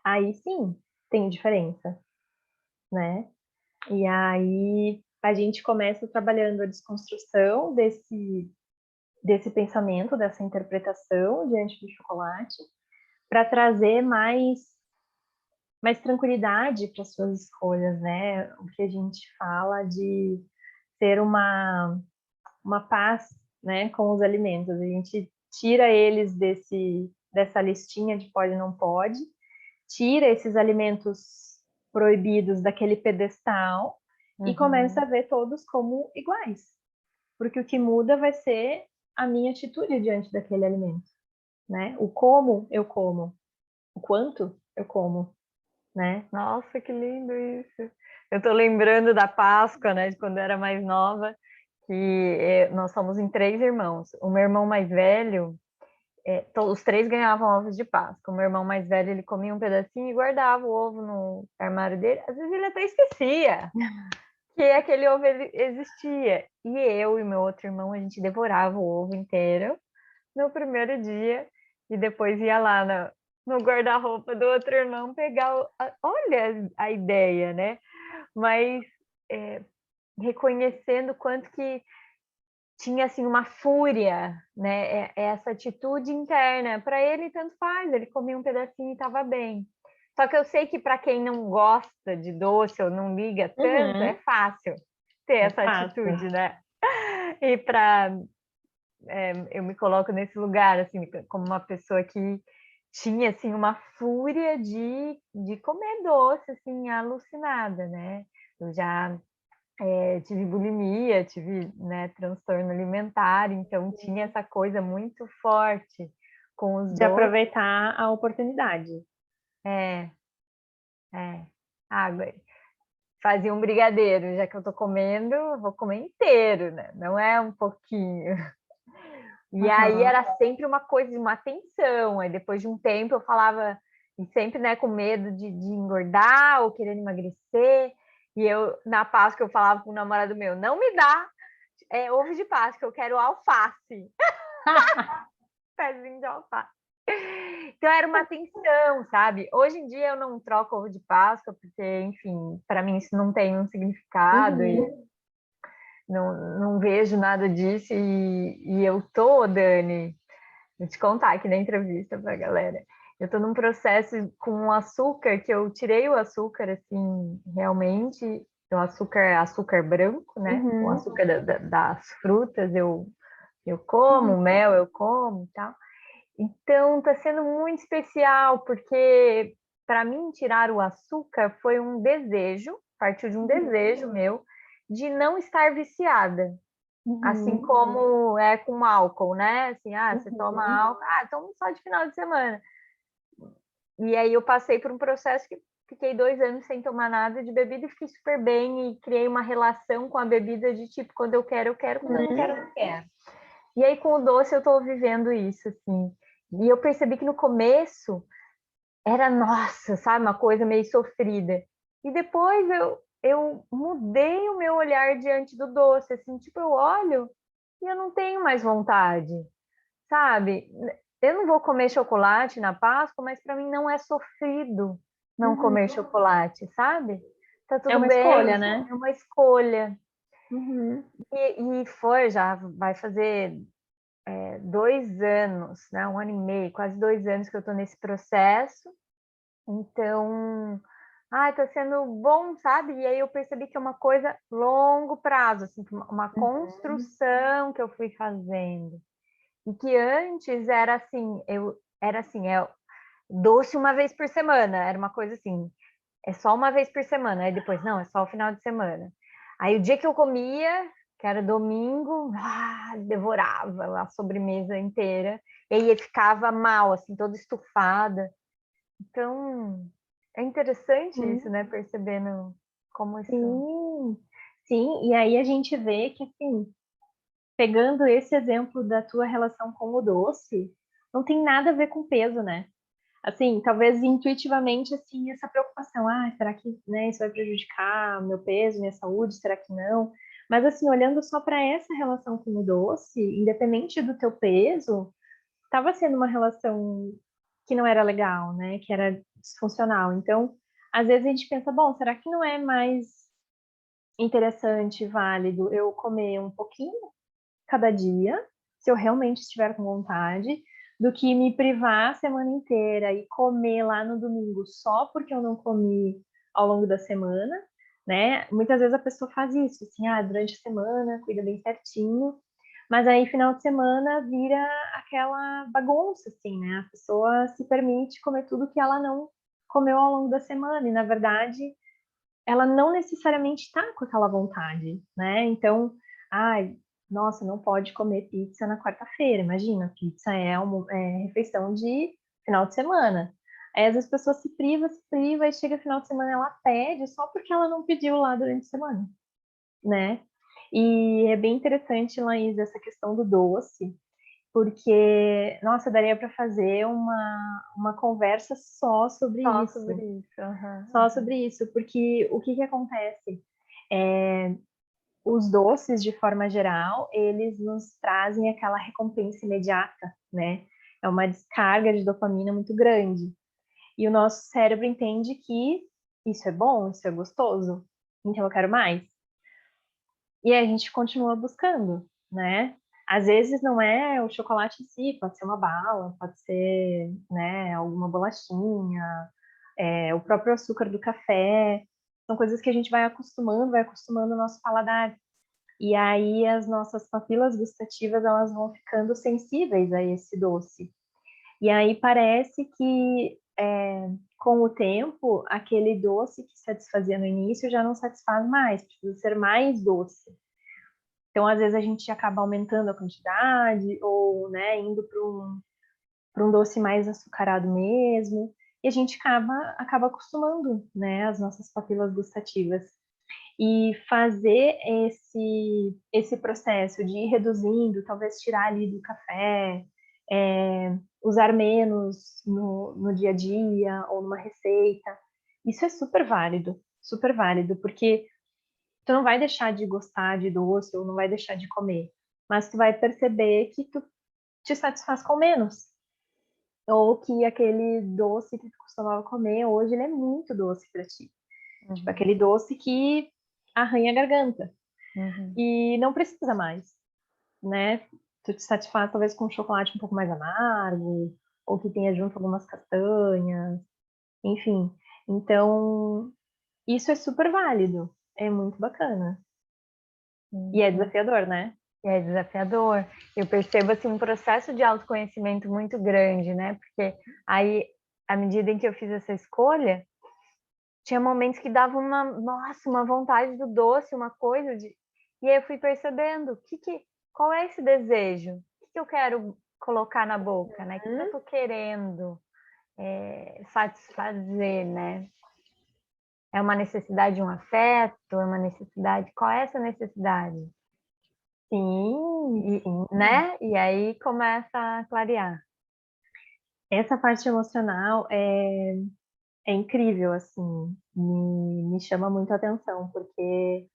aí sim tem diferença, né? E aí a gente começa trabalhando a desconstrução desse pensamento, dessa interpretação diante do chocolate, para trazer mais tranquilidade para as suas escolhas, né? O que a gente fala de ter uma paz, né, com os alimentos. A gente tira eles dessa listinha de pode e não pode, tira esses alimentos proibidos daquele pedestal e começa Uhum. a ver todos como iguais. Porque o que muda vai ser a minha atitude diante daquele alimento, né? O como eu como, o quanto eu como, né? Nossa, que lindo isso. Eu tô lembrando da Páscoa, né, de quando eu era mais nova, que nós somos em três irmãos. O meu irmão mais velho, os três ganhavam ovos de Páscoa. O meu irmão mais velho, ele comia um pedacinho e guardava o ovo no armário dele. Às vezes ele até esquecia que aquele ovo existia. E eu e meu outro irmão, a gente devorava o ovo inteiro no primeiro dia e depois ia lá no guarda-roupa do outro irmão pegar. Olha a ideia, né? Mas é, reconhecendo quanto que tinha assim uma fúria, né? Essa atitude interna. Para ele, tanto faz, ele comia um pedacinho e estava bem. Só que eu sei que para quem não gosta de doce ou não liga tanto, é Uhum, fácil ter é essa fácil. atitude, né? E para eu me coloco nesse lugar, assim, como uma pessoa que tinha, assim, uma fúria de comer doce, assim, alucinada, né? Eu já tive bulimia, tive, né, transtorno alimentar, então tinha essa coisa muito forte com os De doces. aproveitar a oportunidade. É, água. Fazia um brigadeiro, já que eu tô comendo, eu vou comer inteiro, né? Não é um pouquinho. E aí era sempre uma coisa, uma tensão. Aí depois de um tempo eu falava, e sempre, né, com medo de engordar ou querendo emagrecer. E eu, na Páscoa, eu falava com o namorado meu, não me dá ovo de Páscoa, eu quero alface. Pezinho de alface. Então era uma tensão, sabe? Hoje em dia eu não troco ovo de Páscoa, porque, enfim, para mim isso não tem um significado e não vejo nada disso. E eu tô, Dani, vou te contar aqui na entrevista pra galera. Eu tô num processo com açúcar, que eu tirei o açúcar, assim, realmente, o açúcar branco, né? O açúcar das frutas eu como, mel eu como e tal. Então, está sendo muito especial, porque para mim tirar o açúcar foi um desejo, partiu de um desejo meu, de não estar viciada. Assim como é com álcool, né? Assim, você toma álcool, toma só de final de semana. E aí eu passei por um processo que fiquei 2 anos sem tomar nada de bebida e fiquei super bem e criei uma relação com a bebida de tipo, quando eu quero, quando eu não quero, eu não quero. E aí com o doce eu tô vivendo isso, assim. E eu percebi que no começo era, nossa, sabe, uma coisa meio sofrida. E depois eu mudei o meu olhar diante do doce, assim, tipo, eu olho e eu não tenho mais vontade, sabe? Eu não vou comer chocolate na Páscoa, mas para mim não é sofrido não comer chocolate, sabe? Tá É tudo uma bem, escolha, né? é uma escolha. Uhum. E foi, já vai fazer 2 anos, né? 1 ano e meio, quase 2 anos que eu estou nesse processo. Então, tá sendo bom, sabe? E aí eu percebi que é uma coisa longo prazo, assim, uma construção que eu fui fazendo. E que antes era assim, doce uma vez por semana, era uma coisa assim, é só uma vez por semana. Aí depois, não, é só o final de semana. Aí o dia que eu comia, que era domingo, devorava a sobremesa inteira. E aí ficava mal, assim, toda estufada. Então, é interessante isso, né? Percebendo como isso. Sim, sim, e aí a gente vê que, assim, pegando esse exemplo da tua relação com o doce, não tem nada a ver com peso, né? Assim, talvez intuitivamente, assim, essa preocupação, será que, né, isso vai prejudicar o meu peso, minha saúde, será que não? Mas, assim, olhando só para essa relação com o doce, independente do teu peso, estava sendo uma relação que não era legal, né, que era disfuncional. Então, às vezes a gente pensa, bom, será que não é mais interessante, válido eu comer um pouquinho cada dia, se eu realmente estiver com vontade, do que me privar a semana inteira e comer lá no domingo só porque eu não comi ao longo da semana, né? Muitas vezes a pessoa faz isso, assim, durante a semana, cuida bem certinho, mas aí final de semana vira aquela bagunça, assim, né? A pessoa se permite comer tudo que ela não comeu ao longo da semana, e na verdade ela não necessariamente está com aquela vontade, né? Então, nossa, não pode comer pizza na quarta-feira. Imagina, pizza é refeição de final de semana. Aí às vezes a pessoa se priva, e chega final de semana ela pede só porque ela não pediu lá durante a semana, né? E é bem interessante, Laís, essa questão do doce, porque, nossa, daria para fazer uma conversa só sobre Só isso. sobre isso. Só sobre isso, porque o que que acontece? Os doces, de forma geral, eles nos trazem aquela recompensa imediata, né? É uma descarga de dopamina muito grande. E o nosso cérebro entende que isso é bom, isso é gostoso, então eu quero mais. E aí a gente continua buscando, né? Às vezes não é o chocolate em si, pode ser uma bala, pode ser, né, alguma bolachinha, o próprio açúcar do café. São coisas que a gente vai acostumando o nosso paladar. E aí as nossas papilas gustativas, elas vão ficando sensíveis a esse doce. E aí parece que com o tempo, aquele doce que satisfazia no início já não satisfaz mais, precisa ser mais doce. Então, às vezes, a gente acaba aumentando a quantidade, ou, né, indo para um doce mais açucarado mesmo, e a gente acaba acostumando, né, as nossas papilas gustativas. e fazer esse processo de ir reduzindo, talvez tirar ali do café, usar menos no dia a dia ou numa receita, isso é super válido, porque tu não vai deixar de gostar de doce ou não vai deixar de comer, mas tu vai perceber que tu te satisfaz com menos, ou que aquele doce que tu costumava comer hoje ele é muito doce para ti. Tipo, aquele doce que arranha a garganta. E não precisa mais, né? Tu te satisfaz talvez com um chocolate um pouco mais amargo, ou que tenha junto algumas castanhas, enfim. Então, isso é super válido, é muito bacana. E é desafiador, né? É desafiador. Eu percebo assim um processo de autoconhecimento muito grande, né? Porque aí, à medida em que eu fiz essa escolha, tinha momentos que dava nossa, uma vontade do doce, uma coisa de... E aí eu fui percebendo qual é esse desejo? O que eu quero colocar na boca, né? O que eu tô querendo satisfazer, né? É uma necessidade de um afeto? É uma necessidade? Qual é essa necessidade? Sim, sim. Né? E aí começa a clarear. Essa parte emocional é incrível, assim, me chama muito a atenção, porque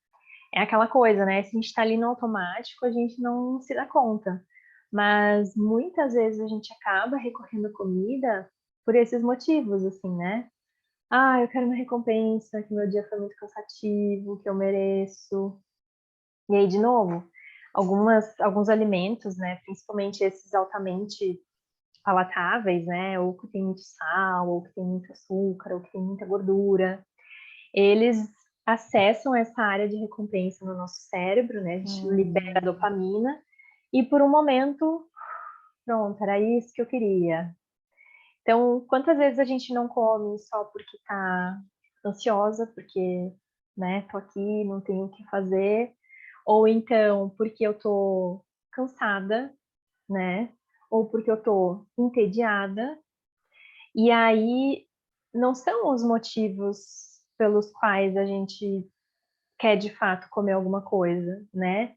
é aquela coisa, né? Se a gente está ali no automático, a gente não se dá conta. Mas muitas vezes a gente acaba recorrendo à comida por esses motivos, assim, né? Ah, eu quero uma recompensa, que meu dia foi muito cansativo, que eu mereço. E aí, de novo, alguns alimentos, né? Principalmente esses altamente palatáveis, né? Ou que tem muito sal, ou que tem muito açúcar, ou que tem muita gordura. Eles acessam essa área de recompensa no nosso cérebro, né? A gente libera dopamina e por um momento, pronto, era isso que eu queria. Então, quantas vezes a gente não come só porque tá ansiosa, porque, né, tô aqui, não tenho o que fazer, ou então porque eu tô cansada, né? Ou porque eu tô entediada, e aí não são os motivos pelos quais a gente quer de fato comer alguma coisa, né?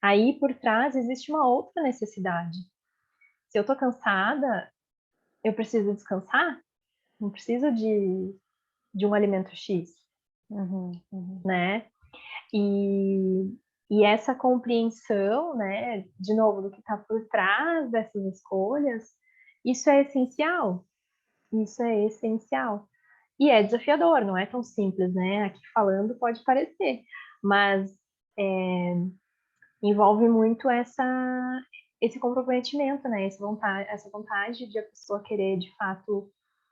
Aí por trás existe uma outra necessidade. Se eu tô cansada, eu preciso descansar, não preciso de um alimento X, né? E, e essa compreensão, né, de novo, do que está por trás dessas escolhas, isso é essencial. Isso é essencial. E é desafiador, não é tão simples, né? Aqui falando pode parecer, mas envolve muito esse comprometimento, né? Essa vontade de a pessoa querer, de fato,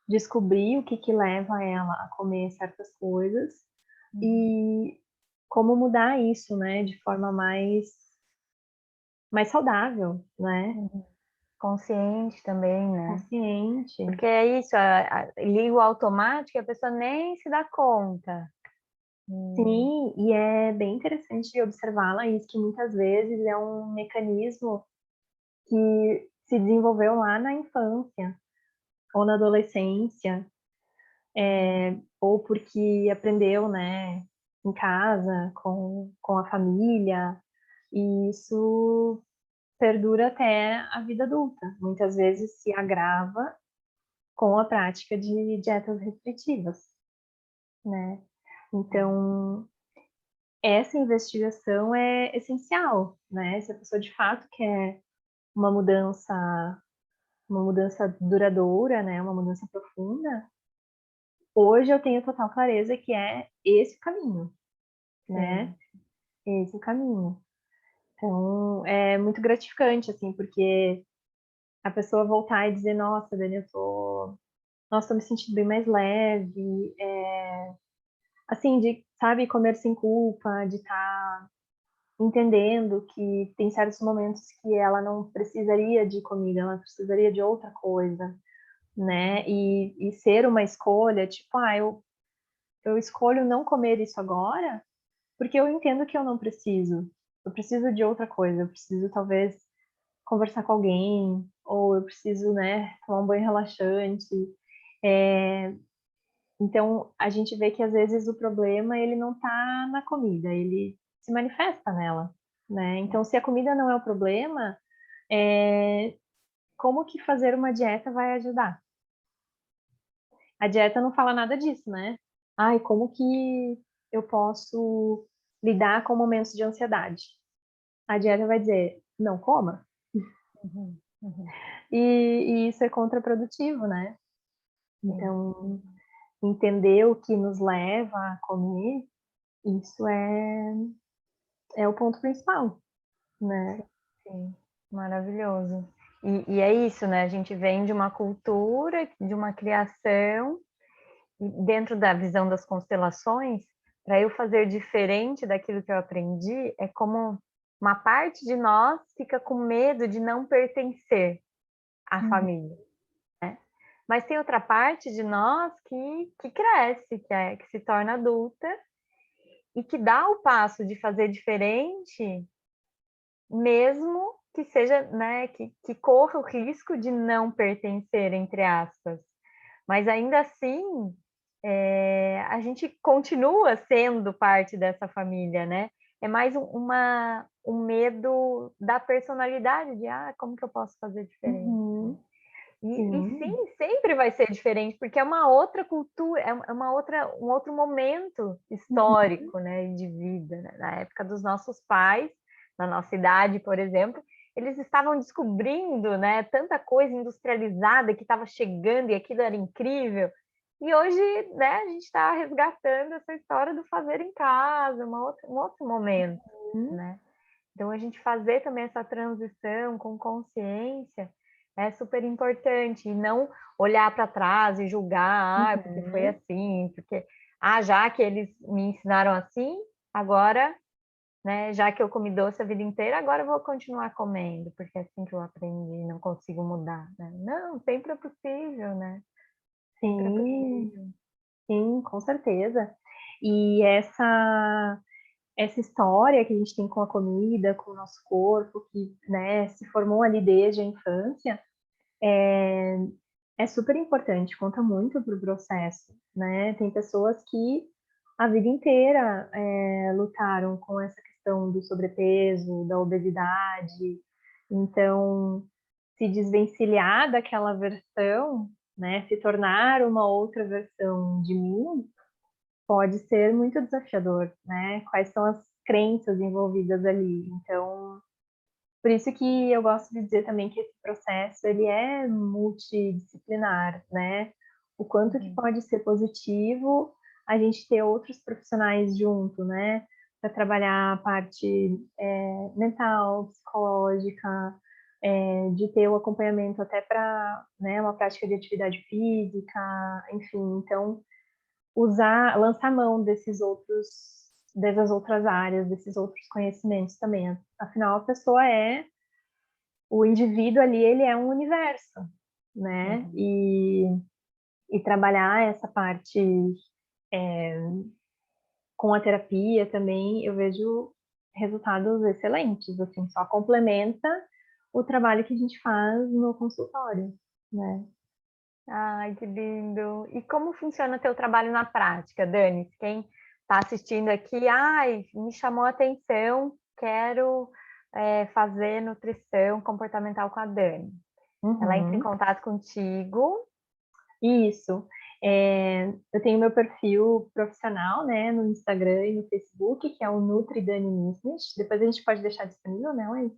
descobrir o que leva ela a comer certas coisas e como mudar isso, né? De forma mais saudável, né? Consciente também, né? Consciente. Porque é isso, liga o automático e a pessoa nem se dá conta. Sim, e é bem interessante de observar, isso que muitas vezes é um mecanismo que se desenvolveu lá na infância ou na adolescência, ou porque aprendeu, né, em casa, com a família, e isso perdura até a vida adulta. Muitas vezes se agrava com a prática de dietas restritivas, né? Então, essa investigação é essencial, né? Se a pessoa de fato quer uma mudança, uma mudança duradoura, né? Uma mudança profunda, hoje eu tenho total clareza que é esse o caminho, né? Esse o caminho. Então, é muito gratificante, assim, porque a pessoa voltar e dizer, nossa, Dani, nossa, tô me sentindo bem mais leve, assim, de, sabe, comer sem culpa, de estar entendendo que tem certos momentos que ela não precisaria de comida, ela precisaria de outra coisa, né? E ser uma escolha, tipo, eu escolho não comer isso agora, porque eu entendo que eu não preciso. Eu preciso de outra coisa, eu preciso talvez conversar com alguém, ou eu preciso, né, tomar um banho relaxante. Então, a gente vê que às vezes o problema ele não está na comida, ele se manifesta nela, né? Então, se a comida não é o problema, como que fazer uma dieta vai ajudar? A dieta não fala nada disso, né? Ai, como que eu posso lidar com momentos de ansiedade? A dieta vai dizer, não coma. Uhum, uhum. E isso é contraprodutivo, né? Sim, Então, entender o que nos leva a comer, isso é o ponto principal, né? sim, sim. Maravilhoso. E é isso, né? A gente vem de uma cultura, de uma criação, e dentro da visão das constelações, para eu fazer diferente daquilo que eu aprendi, é como uma parte de nós fica com medo de não pertencer à Uhum. família. Mas tem outra parte de nós que cresce, que se torna adulta e que dá o passo de fazer diferente, mesmo que seja, né, que corra o risco de não pertencer, entre aspas. Mas ainda assim, a gente continua sendo parte dessa família, né? É mais um medo da personalidade, de como que eu posso fazer diferente? Uhum. E Sim. sim, sempre vai ser diferente, porque é uma outra cultura, é uma outra, um outro momento Uhum. histórico, né, de vida, né? Na época dos nossos pais, na nossa idade, por exemplo, eles estavam descobrindo, né, tanta coisa industrializada que estava chegando e aquilo era incrível. E hoje, né, a gente está resgatando essa história do fazer em casa, um outro momento, Uhum. né? Então, a gente fazer também essa transição com consciência é super importante, e não olhar para trás e julgar, porque foi Uhum. assim, porque, já que eles me ensinaram assim, agora, né, já que eu comi doce a vida inteira, agora eu vou continuar comendo, porque é assim que eu aprendi, não consigo mudar, né? Não, sempre é possível, né? Sempre é Sim, possível. sim, com certeza. E essa história que a gente tem com a comida, com o nosso corpo, que, né, se formou ali desde a infância, é super importante, conta muito para o processo, né? Tem pessoas que a vida inteira lutaram com essa questão do sobrepeso, da obesidade, então se desvencilhar daquela versão, né, se tornar uma outra versão de mim, pode ser muito desafiador, né? Quais são as crenças envolvidas ali? Então, por isso que eu gosto de dizer também que esse processo ele é multidisciplinar, né? O quanto que Uhum, pode ser positivo a gente ter outros profissionais junto, né? Para trabalhar a parte mental, psicológica, de ter o acompanhamento até para, né, uma prática de atividade física, enfim. Então, lançar mão dessas outras áreas, desses outros conhecimentos também. Afinal, o indivíduo ali, ele é um universo, né? uhum. E trabalhar essa parte com a terapia também, eu vejo resultados excelentes, assim, só complementa o trabalho que a gente faz no consultório, né? Ai, que lindo. E como funciona teu trabalho na prática, Dani? Quem está assistindo aqui, me chamou a atenção, quero fazer nutrição comportamental com a Dani. Ela entra em Uhum. contato contigo. Isso. Eu tenho meu perfil profissional, né, no Instagram e no Facebook, que é o Nutri Dani Nisnes. Depois a gente pode deixar disponível, né, Laís?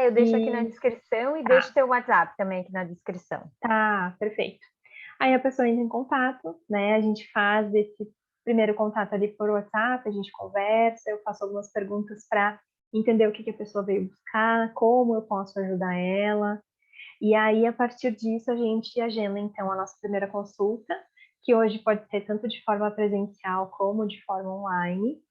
Eu deixo aqui na E descrição e deixo tá, teu WhatsApp também aqui na descrição. tá, perfeito. Aí a pessoa entra em contato, né? A gente faz esse primeiro contato ali por WhatsApp, a gente conversa, eu faço algumas perguntas para entender o que que a pessoa veio buscar, como eu posso ajudar ela. E aí, a partir disso, a gente agenda, então, a nossa primeira consulta, que hoje pode ser tanto de forma presencial como de forma online.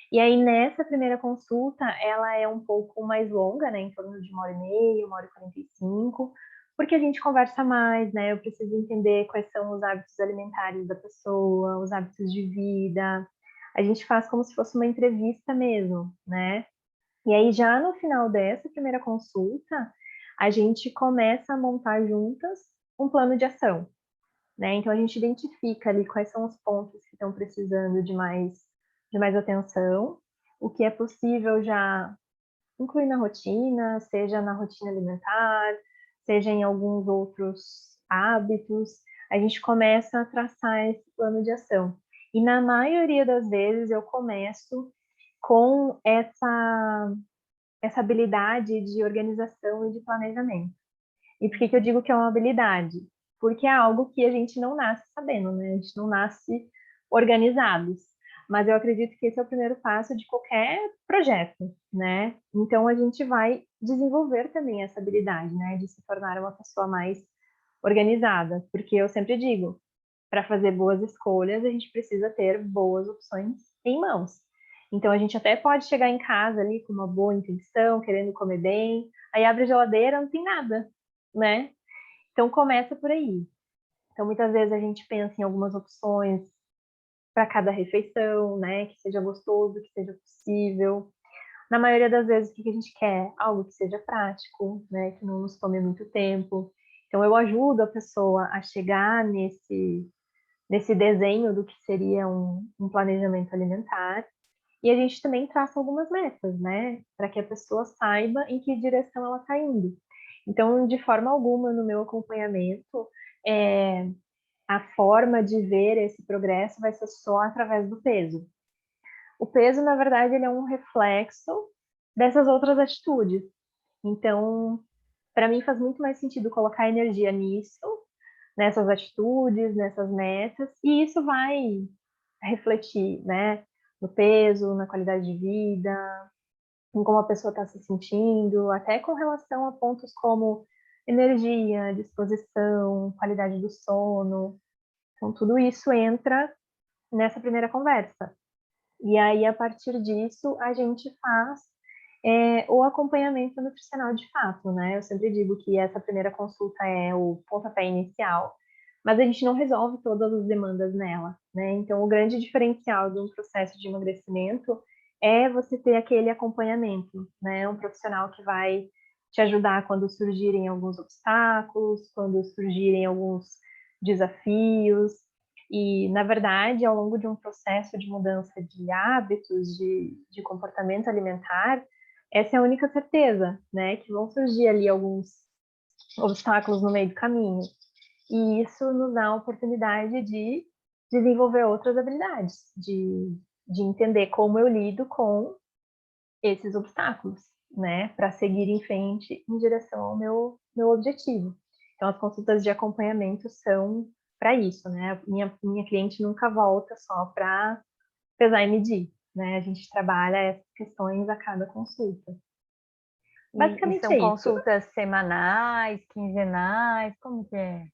E aí, nessa primeira consulta, ela é um pouco mais longa, né, em torno de 1h30, 1h45, porque a gente conversa mais, né, eu preciso entender quais são os hábitos alimentares da pessoa, os hábitos de vida. A gente faz como se fosse uma entrevista mesmo, né? E aí, já no final dessa primeira consulta, a gente começa a montar juntas um plano de ação. né? Então a gente identifica ali quais são os pontos que estão precisando de mais atenção, o que é possível já incluir na rotina, seja na rotina alimentar, seja em alguns outros hábitos, a gente começa a traçar esse plano de ação. E na maioria das vezes eu começo com essa habilidade de organização e de planejamento. E por que eu digo que é uma habilidade? Porque é algo que a gente não nasce sabendo, né? A gente não nasce organizados. Mas eu acredito que esse é o primeiro passo de qualquer projeto, né? Então a gente vai desenvolver também essa habilidade, né? De se tornar uma pessoa mais organizada. Porque eu sempre digo, para fazer boas escolhas, a gente precisa ter boas opções em mãos. Então a gente até pode chegar em casa ali com uma boa intenção, querendo comer bem, aí abre a geladeira, não tem nada, né? Então começa por aí. Então muitas vezes a gente pensa em algumas opções para cada refeição, né? Que seja gostoso, que seja possível. Na maioria das vezes, o que a gente quer? Algo que seja prático, né? Que não nos tome muito tempo. Então eu ajudo a pessoa a chegar nesse desenho do que seria um planejamento alimentar. E a gente também traça algumas metas, né? Para que a pessoa saiba em que direção ela está indo. Então, de forma alguma, no meu acompanhamento, é, a forma de ver esse progresso vai ser só através do peso. O peso, na verdade, ele é um reflexo dessas outras atitudes. Então, para mim faz muito mais sentido colocar energia nisso, nessas atitudes, nessas metas, e isso vai refletir, né, no peso, na qualidade de vida, em como a pessoa está se sentindo, até com relação a pontos como energia, disposição, qualidade do sono. Então, tudo isso entra nessa primeira conversa. E aí, a partir disso, a gente faz o acompanhamento nutricional de fato, né? Eu sempre digo que essa primeira consulta é o pontapé inicial, mas a gente não resolve todas as demandas nela, né? Então, o grande diferencial de um processo de emagrecimento é você ter aquele acompanhamento, né? Um profissional que vai te ajudar quando surgirem alguns obstáculos, quando surgirem alguns desafios. E, na verdade, ao longo de um processo de mudança de hábitos, de comportamento alimentar, essa é a única certeza, né? Que vão surgir ali alguns obstáculos no meio do caminho. E isso nos dá a oportunidade de desenvolver outras habilidades, de entender como eu lido com esses obstáculos, né? Para seguir em frente em direção ao meu objetivo. Então, as consultas de acompanhamento são para isso, né? Minha cliente nunca volta só para pesar e medir, né? A gente trabalha essas questões a cada consulta. E Basicamente são é isso. consultas semanais, quinzenais, como que é?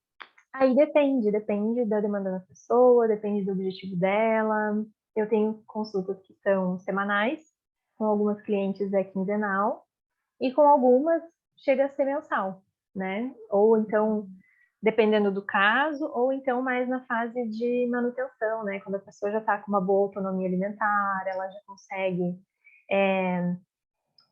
Aí depende da demanda da pessoa, depende do objetivo dela. Eu tenho consultas que são semanais, com algumas clientes é quinzenal, e com algumas chega a ser mensal, né? Ou então, dependendo do caso, ou então mais na fase de manutenção, né? Quando a pessoa já está com uma boa autonomia alimentar, ela já consegue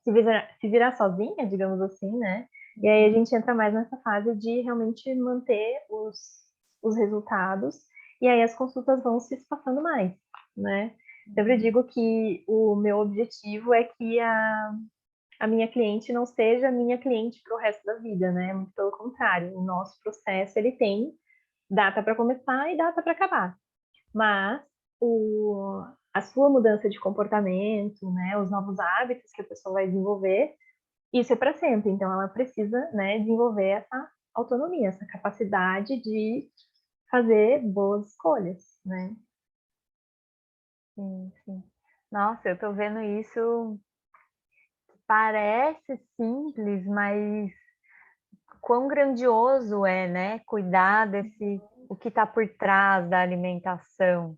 se virar sozinha, digamos assim, né? E aí a gente entra mais nessa fase de realmente manter os resultados, e aí as consultas vão se espaçando mais, né? Sempre digo que o meu objetivo é que a minha cliente não seja minha cliente para o resto da vida, né? Muito pelo contrário, o nosso processo ele tem data para começar e data para acabar. Mas a sua mudança de comportamento, né, os novos hábitos que a pessoa vai desenvolver, isso é para sempre. Então, ela precisa, né, desenvolver essa autonomia, essa capacidade de fazer boas escolhas, né? Sim, sim. Nossa, eu tô vendo isso, parece simples, mas quão grandioso é, né? Cuidar desse, o que está por trás da alimentação,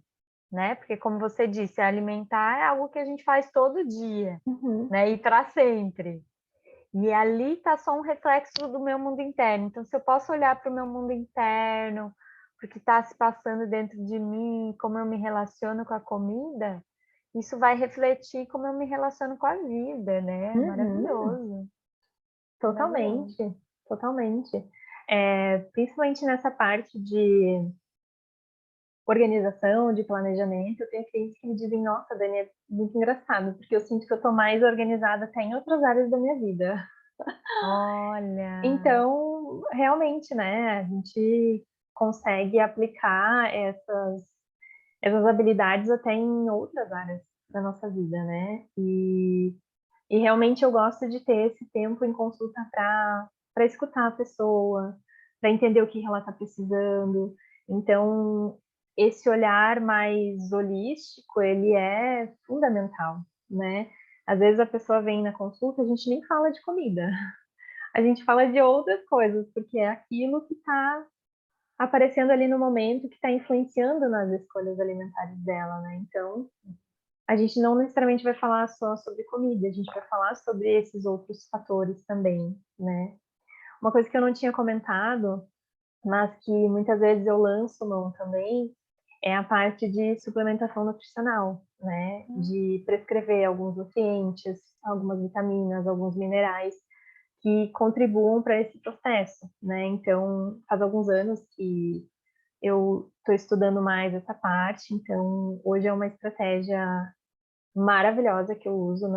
né? Porque como você disse, alimentar é algo que a gente faz todo dia, Uhum. né? E para sempre. E ali está só um reflexo do meu mundo interno. Então, se eu posso olhar para o meu mundo interno, para o que está se passando dentro de mim, como eu me relaciono com a comida, isso vai refletir como eu me relaciono com a vida, né? Uhum. Maravilhoso, maravilhoso. Totalmente, totalmente. Principalmente nessa parte de organização, de planejamento, eu tenho clientes que me dizem, nossa, Dani, é muito engraçado, porque eu sinto que eu estou mais organizada até em outras áreas da minha vida. Olha. Então, realmente, né, a gente consegue aplicar essas habilidades até em outras áreas da nossa vida, né? E realmente eu gosto de ter esse tempo em consulta para escutar a pessoa, para entender o que ela está precisando. Então, esse olhar mais holístico, ele é fundamental, né? Às vezes a pessoa vem na consulta, a gente nem fala de comida, a gente fala de outras coisas, porque é aquilo que está aparecendo ali no momento, que está influenciando nas escolhas alimentares dela, né? Então, a gente não necessariamente vai falar só sobre comida, a gente vai falar sobre esses outros fatores também, né? Uma coisa que eu não tinha comentado, mas que muitas vezes eu lanço mão também, é a parte de suplementação nutricional, né? De prescrever alguns nutrientes, algumas vitaminas, alguns minerais que contribuam para esse processo, né? Então, faz alguns anos que eu estou estudando mais essa parte, então hoje é uma estratégia maravilhosa que eu uso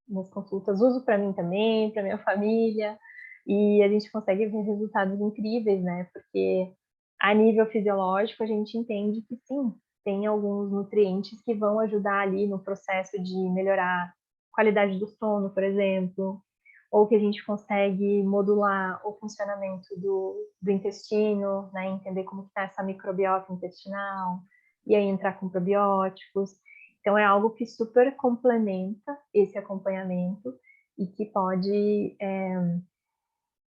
nas consultas, uso para mim também, para minha família, e a gente consegue ver resultados incríveis, né? Porque a nível fisiológico a gente entende que sim, tem alguns nutrientes que vão ajudar ali no processo de melhorar a qualidade do sono, por exemplo, ou que a gente consegue modular o funcionamento do intestino, né? Entender como está essa microbiota intestinal, e aí entrar com probióticos. Então, é algo que super complementa esse acompanhamento e que pode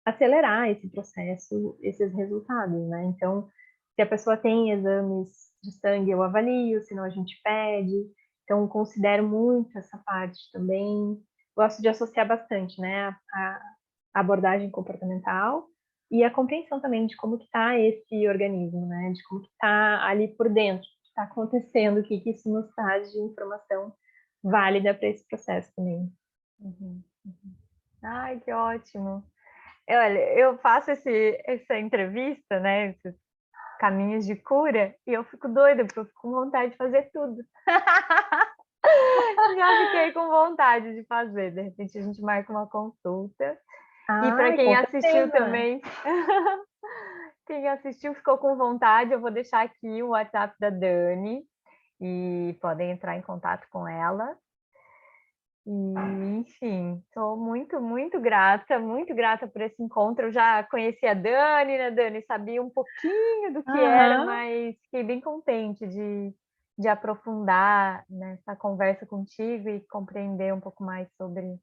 acelerar esse processo, esses resultados, né? Então, se a pessoa tem exames de sangue, eu avalio, senão a gente pede. Então, considero muito essa parte também. Gosto de associar bastante, né, a abordagem comportamental e a compreensão também de como que está esse organismo, né, de como que está ali por dentro, o que está acontecendo, o que que isso nos traz de informação válida para esse processo também. Uhum, uhum. Ai, que ótimo. Olha, eu faço essa entrevista, né, esses caminhos de cura, e eu fico doida, porque eu fico com vontade de fazer tudo. Já fiquei com vontade de fazer. De repente a gente marca uma consulta. E para Ai, quem com assistiu certeza. também, quem assistiu ficou com vontade, eu vou deixar aqui o WhatsApp da Dani e podem entrar em contato com ela. E, enfim, estou muito grata por esse encontro. Eu já conheci a Dani, né, Dani? Sabia um pouquinho do que era, Aham. mas fiquei bem contente de aprofundar nessa conversa contigo e compreender um pouco mais sobre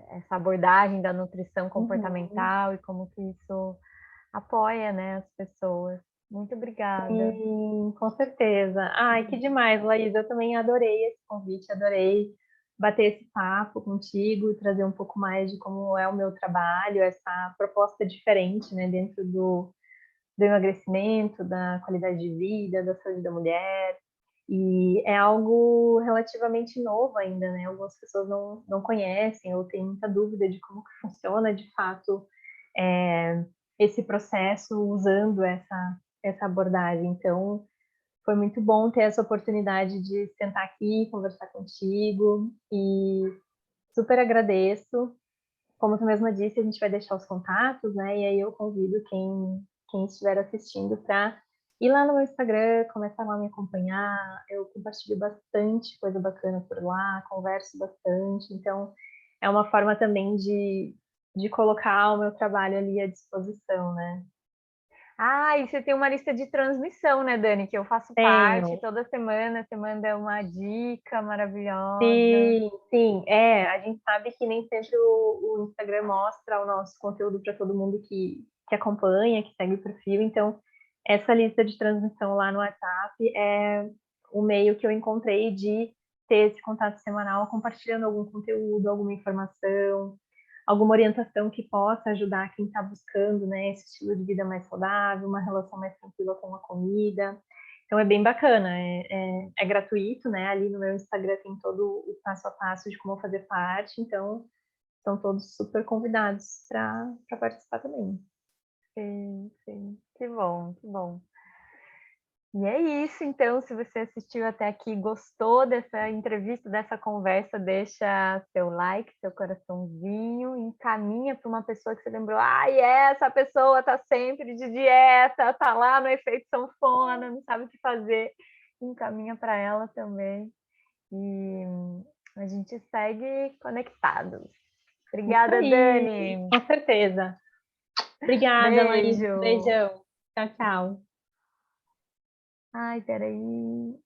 essa abordagem da nutrição Uhum. comportamental e como que isso apoia, né, as pessoas. Muito obrigada. Sim, com certeza. Ai, que demais, Laís. Eu também adorei esse convite, adorei bater esse papo contigo, trazer um pouco mais de como é o meu trabalho, essa proposta diferente, né, dentro do emagrecimento, da qualidade de vida, da saúde da mulher. E é algo relativamente novo ainda, né? Algumas pessoas não conhecem ou têm muita dúvida de como que funciona de fato esse processo usando essa abordagem. Então, foi muito bom ter essa oportunidade de sentar aqui, conversar contigo e super agradeço. Como tu mesma disse, a gente vai deixar os contatos, né? E aí eu convido quem estiver assistindo para ir lá no meu Instagram, começar lá a me acompanhar. Eu compartilho bastante coisa bacana por lá, converso bastante. Então, é uma forma também de colocar o meu trabalho ali à disposição, né? Ah, e você tem uma lista de transmissão, né, Dani? Que eu faço parte Tenho. toda semana. Você manda uma dica maravilhosa. Sim, sim, a gente sabe que nem sempre o Instagram mostra o nosso conteúdo para todo mundo que acompanha, que segue o perfil, então essa lista de transmissão lá no WhatsApp é o meio que eu encontrei de ter esse contato semanal, compartilhando algum conteúdo, alguma informação, alguma orientação que possa ajudar quem está buscando, né, esse estilo de vida mais saudável, uma relação mais tranquila com a comida. Então é bem bacana, é gratuito, né? Ali no meu Instagram tem todo o passo a passo de como fazer parte, então são todos super convidados para participar também. Sim, sim. Que bom, que bom. E é isso, então, se você assistiu até aqui, gostou dessa entrevista, dessa conversa, deixa seu like, seu coraçãozinho, encaminha para uma pessoa que você lembrou, ai, essa pessoa tá sempre de dieta, tá lá no efeito sanfona, não sabe o que fazer, encaminha para ela também. E a gente segue conectados. Isso Obrigada, aí, Dani. com certeza. Obrigada, Laís. Beijo. Beijão. Tchau, tchau. Ai, peraí.